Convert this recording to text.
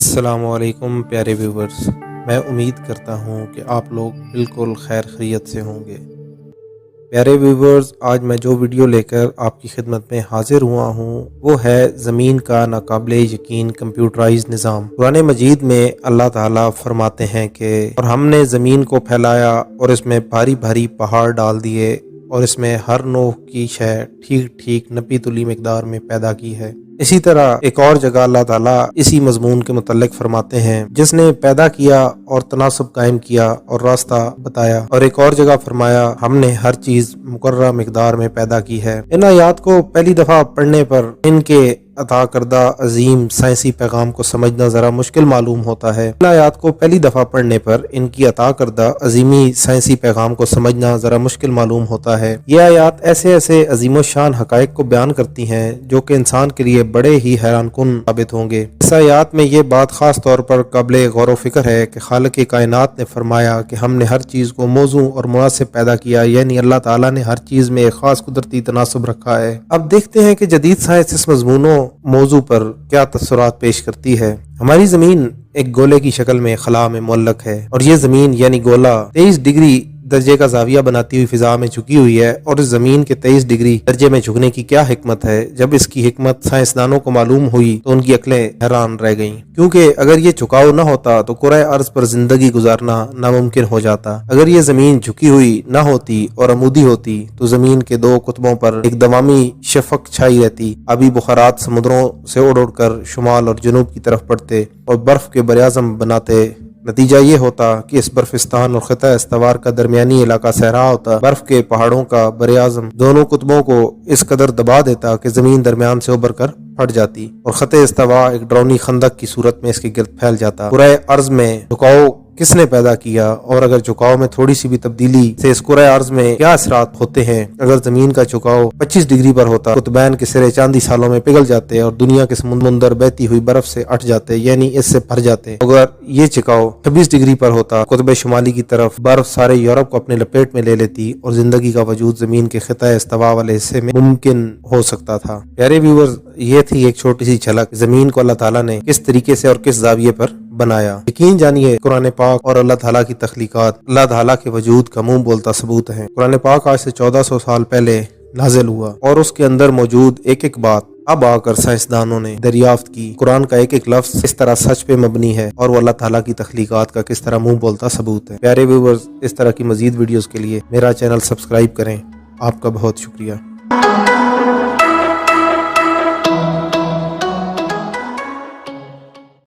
السلام علیکم پیارے ویورز، میں امید کرتا ہوں کہ آپ لوگ بالکل خیر خیریت سے ہوں گے۔ پیارے ویورز، آج میں جو ویڈیو لے کر آپ کی خدمت میں حاضر ہوا ہوں وہ ہے زمین کا ناقابل یقین کمپیوٹرائز نظام۔ قرآن مجید میں اللہ تعالیٰ فرماتے ہیں کہ اور ہم نے زمین کو پھیلایا اور اس میں بھاری بھاری پہاڑ ڈال دیے اور اس میں ہر نوع کی شے ٹھیک ٹھیک نپی تلی مقدار میں پیدا کی ہے۔ اسی طرح ایک اور جگہ اللہ تعالیٰ اسی مضمون کے متعلق فرماتے ہیں، جس نے پیدا کیا اور تناسب قائم کیا اور راستہ بتایا، اور ایک اور جگہ فرمایا ہم نے ہر چیز مقررہ مقدار میں پیدا کی ہے۔ ان آیات کو پہلی دفعہ پڑھنے پر ان کے عطا کردہ عظیم سائنسی پیغام کو سمجھنا ذرا مشکل معلوم ہوتا ہے۔ ان آیات کو پہلی دفعہ پڑھنے پر ان کی عطا کردہ عظیمی سائنسی پیغام کو سمجھنا ذرا مشکل معلوم ہوتا ہے۔ یہ آیات ایسے ایسے عظیم الشان حقائق کو بیان کرتی ہیں جو کہ انسان کے لیے بڑے ہی حیران کن ثابت ہوں گے۔ اس آیات میں یہ بات خاص طور پر قابل غور و فکر ہے کہ خالق کائنات نے فرمایا کہ ہم نے ہر چیز کو موزوں اور مناسب پیدا کیا، یعنی اللہ تعالیٰ نے ہر چیز میں ایک خاص قدرتی تناسب رکھا ہے۔ اب دیکھتے ہیں کہ جدید سائنس اس مضمونوں موضوع پر کیا تاثرات پیش کرتی ہے۔ ہماری زمین ایک گولے کی شکل میں خلا میں معلق ہے، اور یہ زمین یعنی گولا 23 ڈگری درجے کا زاویہ بناتی ہوئی فضا میں جھکی ہوئی ہے، اور اس زمین کے 23 ڈگری درجے میں جھکنے کی کیا حکمت ہے؟ جب اس کی حکمت سائنسدانوں کو معلوم ہوئی تو ان کی عقلیں حیران رہ گئیں، کیونکہ اگر یہ جھکاؤ نہ ہوتا تو کرۂ ارض پر زندگی گزارنا ناممکن ہو جاتا۔ اگر یہ زمین جھکی ہوئی نہ ہوتی اور عمودی ہوتی تو زمین کے دو قطبوں پر ایک دمامی شفق چھائی رہتی، آبی بخارات سمندروں سے اڑ کر شمال اور جنوب کی طرف پڑتے اور برف کے براعظم بناتے۔ نتیجہ یہ ہوتا کہ اس برفستان اور خطہ استوار کا درمیانی علاقہ صحرا ہوتا، برف کے پہاڑوں کا براعظم دونوں قطبوں کو اس قدر دبا دیتا کہ زمین درمیان سے ابھر کر پھٹ جاتی اور خطہ استوا ایک ڈرونی خندق کی صورت میں اس کے گرد پھیل جاتا۔ کرۂ ارض میں جھکاؤ کس نے پیدا کیا، اور اگر جھکاؤ میں تھوڑی سی بھی تبدیلی سے اس کرۂ ارض میں کیا اثرات ہوتے ہیں؟ اگر زمین کا جھکاؤ 25 ڈگری پر ہوتا، قطبین کے سرے چاندی سالوں میں پگھل جاتے اور دنیا کے سمندر بہتی ہوئی برف سے اٹھ جاتے، یعنی اس سے بھر جاتے۔ اگر یہ جھکاؤ 26 ڈگری پر ہوتا، قطب شمالی کی طرف برف سارے یورپ کو اپنے لپیٹ میں لے لیتی اور زندگی کا وجود زمین کے خطہ استوا والے حصے میں ممکن ہو سکتا تھا۔ پیارے ویورز، یہ تھی ایک چھوٹی سی جھلک زمین کو اللہ تعالیٰ نے کس طریقے سے اور کس زاویے پر بنایا۔ یقین جانیے قرآن پاک اور اللہ تعالیٰ کی تخلیقات اللہ تعالیٰ کے وجود کا منہ بولتا ثبوت ہے۔ قرآن پاک آج سے 1400 سال پہلے نازل ہوا اور اس کے اندر موجود ایک ایک بات اب آ کر سائنسدانوں نے دریافت کی۔ قرآن کا ایک ایک لفظ اس طرح سچ پہ مبنی ہے اور وہ اللہ تعالیٰ کی تخلیقات کا کس طرح منہ بولتا ثبوت ہے۔ پیارے ویورز، اس طرح کی مزید ویڈیوز کے لیے میرا چینل سبسکرائب کریں۔ آپ کا بہت شکریہ۔